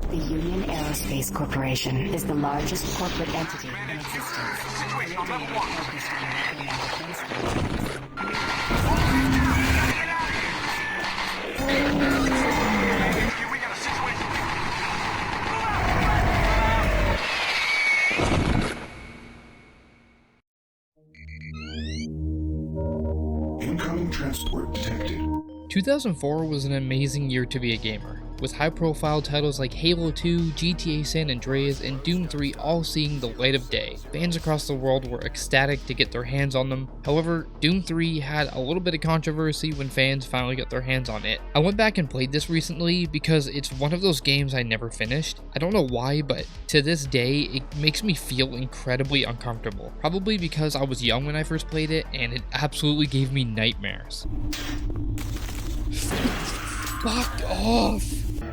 The Union Aerospace Corporation is the largest corporate entity in existence. Situation on level 1. Focused on weapon and defense We got a situation. Incoming transport detected. 2004 was an amazing year to be a gamer, with high-profile titles like Halo 2, GTA San Andreas, and Doom 3 all seeing the light of day. Fans across the world were ecstatic to get their hands on them. However, Doom 3 had a little bit of controversy when fans finally got their hands on it. I went back and played this recently because it's one of those games I never finished. I don't know why, but to this day, it makes me feel incredibly uncomfortable. Probably because I was young when I first played it, and it absolutely gave me nightmares. Fuck off!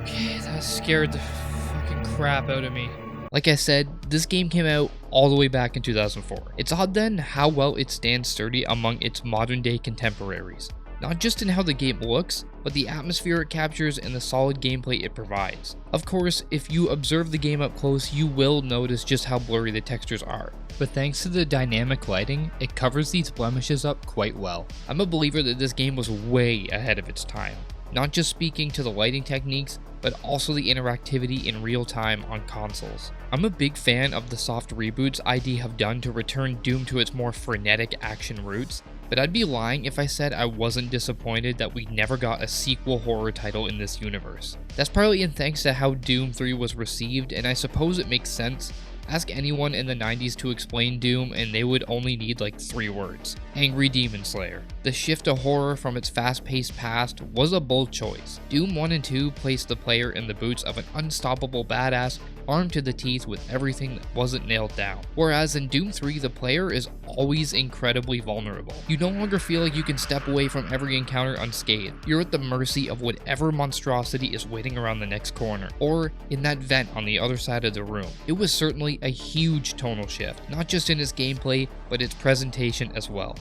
Okay, that scared the fucking crap out of me. Like I said, this game came out all the way back in 2004. It's odd then how well it stands sturdy among its modern day contemporaries. Not just in how the game looks, but the atmosphere it captures and the solid gameplay it provides. Of course, if you observe the game up close, you will notice just how blurry the textures are. But thanks to the dynamic lighting, it covers these blemishes up quite well. I'm a believer that this game was way ahead of its time. Not just speaking to the lighting techniques, but also the interactivity in real time on consoles. I'm a big fan of the soft reboots ID have done to return Doom to its more frenetic action roots, but I'd be lying if I said I wasn't disappointed that we never got a sequel horror title in this universe. That's partly in thanks to how Doom 3 was received, and I suppose it makes sense. Ask anyone in the 90s to explain Doom and they would only need like 3 words. Angry Demon Slayer. The shift to horror from its fast-paced past was a bold choice. Doom 1 and 2 placed the player in the boots of an unstoppable badass armed to the teeth with everything that wasn't nailed down. Whereas in Doom 3, the player is always incredibly vulnerable. You no longer feel like you can step away from every encounter unscathed. You're at the mercy of whatever monstrosity is waiting around the next corner, or in that vent on the other side of the room. It was certainly a huge tonal shift, not just in its gameplay, but its presentation as well.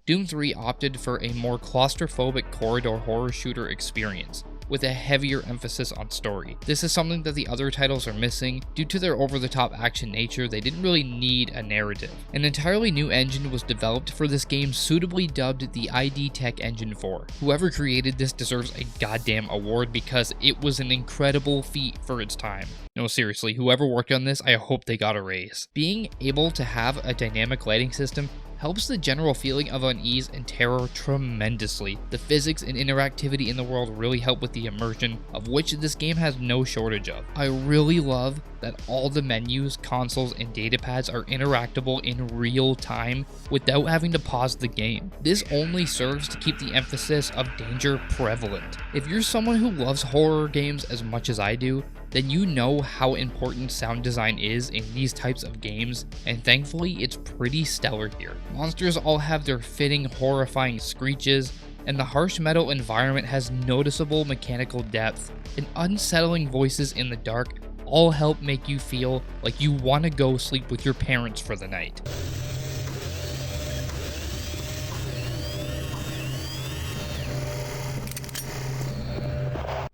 Doom 3 opted for a more claustrophobic corridor horror shooter experience, with a heavier emphasis on story. This is something that the other titles are missing. Due to their over-the-top action nature, they didn't really need a narrative. An entirely new engine was developed for this game, suitably dubbed the ID Tech Engine 4. Whoever created this deserves a goddamn award because it was an incredible feat for its time. No, seriously, whoever worked on this, I hope they got a raise. Being able to have a dynamic lighting system helps the general feeling of unease and terror tremendously. The physics and interactivity in the world really help with the immersion, of which this game has no shortage of. I really love that all the menus, consoles, and datapads are interactable in real time without having to pause the game. This only serves to keep the emphasis of danger prevalent. If you're someone who loves horror games as much as I do, then you know how important sound design is in these types of games, and thankfully it's pretty stellar here. Monsters all have their fitting, horrifying screeches, and the harsh metal environment has noticeable mechanical depth, and unsettling voices in the dark all help make you feel like you want to go sleep with your parents for the night.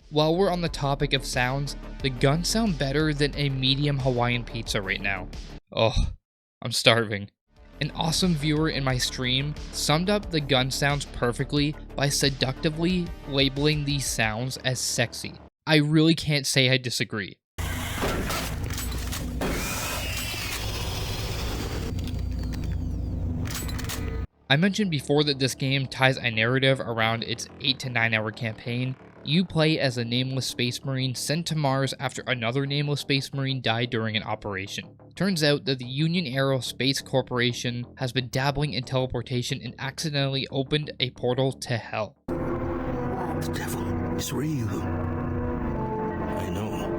While we're on the topic of sounds, the guns sound better than a medium Hawaiian pizza right now. Oh, I'm starving. An awesome viewer in my stream summed up the gun sounds perfectly by seductively labeling these sounds as sexy. I really can't say I disagree. I mentioned before that this game ties a narrative around its 8 to 9 hour campaign. You play as a nameless space marine sent to Mars after another nameless space marine died during an operation. Turns out that the Union Aerospace Corporation has been dabbling in teleportation and accidentally opened a portal to hell. The devil is real. I know.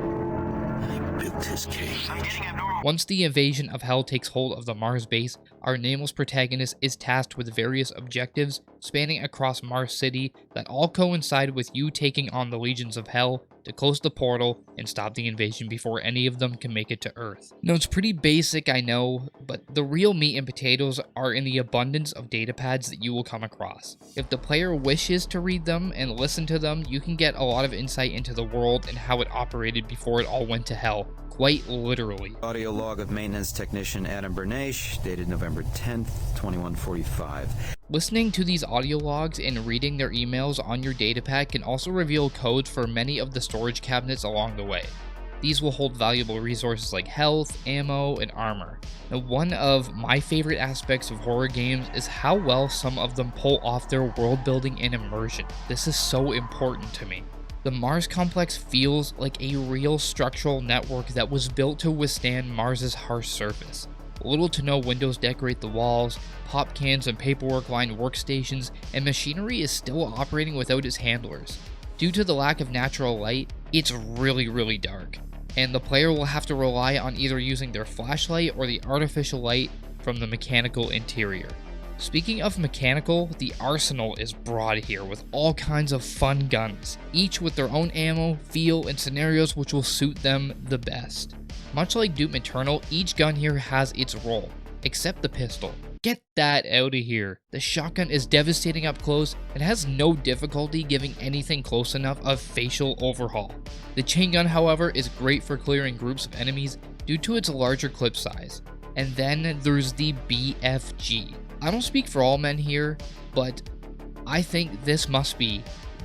I built his cage. I'm getting abnormal. Once the invasion of hell takes hold of the Mars base, our nameless protagonist is tasked with various objectives spanning across Mars City that all coincide with you taking on the legions of hell to close the portal and stop the invasion before any of them can make it to Earth. Now, it's pretty basic, I know, but the real meat and potatoes are in the abundance of datapads that you will come across. If the player wishes to read them and listen to them, you can get a lot of insight into the world and how it operated before it all went to hell. Quite literally. Audio log of maintenance technician Adam Bernache, dated November 10th, 2145. Listening to these audio logs and reading their emails on your datapad can also reveal codes for many of the storage cabinets along the way. These will hold valuable resources like health, ammo, and armor. Now, one of my favorite aspects of horror games is how well some of them pull off their world building and immersion. This is so important to me. The Mars complex feels like a real structural network that was built to withstand Mars's harsh surface. Little to no windows decorate the walls, pop cans and paperwork line workstations, and machinery is still operating without its handlers. Due to the lack of natural light, it's really dark, and the player will have to rely on either using their flashlight or the artificial light from the mechanical interior. Speaking of mechanical, the arsenal is broad here with all kinds of fun guns, each with their own ammo, feel, and scenarios which will suit them the best. Much like Doom Eternal, each gun here has its role, except the pistol. Get that out of here. The shotgun is devastating up close and has no difficulty giving anything close enough a facial overhaul. The chain gun, however, is great for clearing groups of enemies due to its larger clip size. And then there's the BFG. I don't speak for all men here, but I think this must be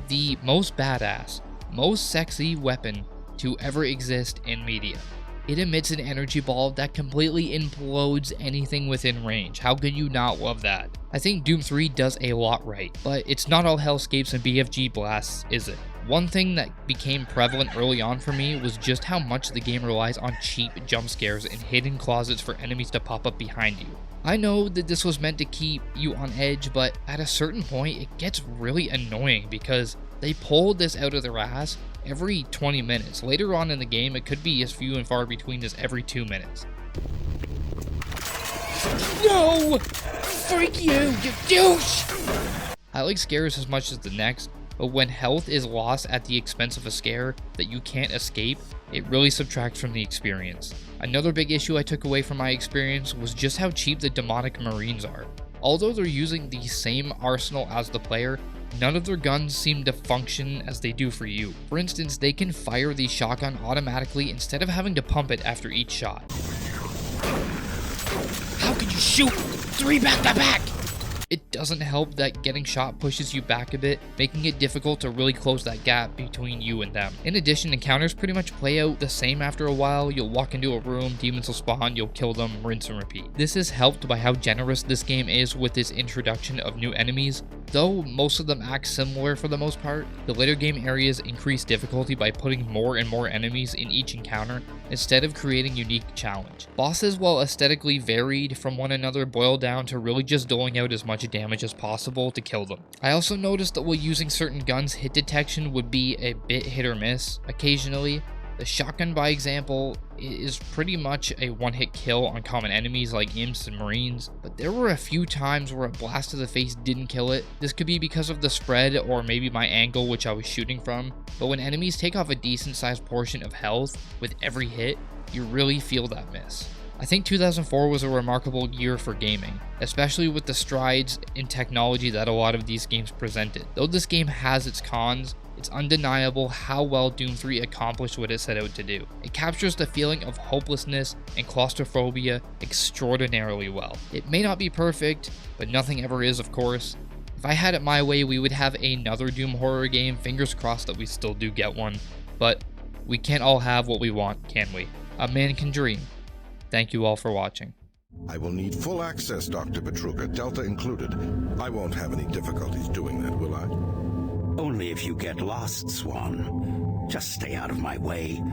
the most badass, most sexy weapon to ever exist in media. It emits an energy ball that completely implodes anything within range. How could you not love that? I think Doom 3 does a lot right, but it's not all hellscapes and BFG blasts, is it? One thing that became prevalent early on for me was just how much the game relies on cheap jump scares and hidden closets for enemies to pop up behind you. I know that this was meant to keep you on edge, but at a certain point it gets really annoying because they pulled this out of their ass every 20 minutes. Later on in the game, it could be as few and far between as every 2 minutes. No! Freak you douche! I like scares as much as the next, but when health is lost at the expense of a scare that you can't escape, it really subtracts from the experience. Another big issue I took away from my experience was just how cheap the demonic Marines are. Although they're using the same arsenal as the player, none of their guns seem to function as they do for you. For instance, they can fire the shotgun automatically instead of having to pump it after each shot. How could you shoot 3 back to back? It doesn't help that getting shot pushes you back a bit, making it difficult to really close that gap between you and them. In addition, encounters pretty much play out the same after a while. You'll walk into a room, demons will spawn, you'll kill them, rinse and repeat. This is helped by how generous this game is with its introduction of new enemies. Though most of them act similar for the most part, the later game areas increase difficulty by putting more and more enemies in each encounter instead of creating unique challenge. Bosses, while aesthetically varied from one another, boil down to really just doling out as much damage as possible to kill them. I also noticed that while using certain guns, hit detection would be a bit hit or miss occasionally. The shotgun, by example, is pretty much a one-hit kill on common enemies like imps and marines, but there were a few times where a blast to the face didn't kill it. This could be because of the spread or maybe my angle which I was shooting from, but when enemies take off a decent sized portion of health with every hit, you really feel that miss. I think 2004 was a remarkable year for gaming, especially with the strides in technology that a lot of these games presented. Though this game has its cons, it's undeniable how well Doom 3 accomplished what it set out to do. It captures the feeling of hopelessness and claustrophobia extraordinarily well. It may not be perfect, but nothing ever is, of course. If I had it my way, we would have another Doom horror game. Fingers crossed that we still do get one, but we can't all have what we want, can we? A man can dream. Thank you all for watching. I will need full access, Dr. Petruka, Delta included. I won't have any difficulties doing that, will I? Only if you get lost, Swan. Just stay out of my way.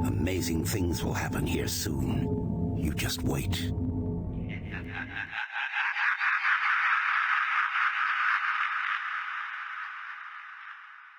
Amazing things will happen here soon. You just wait.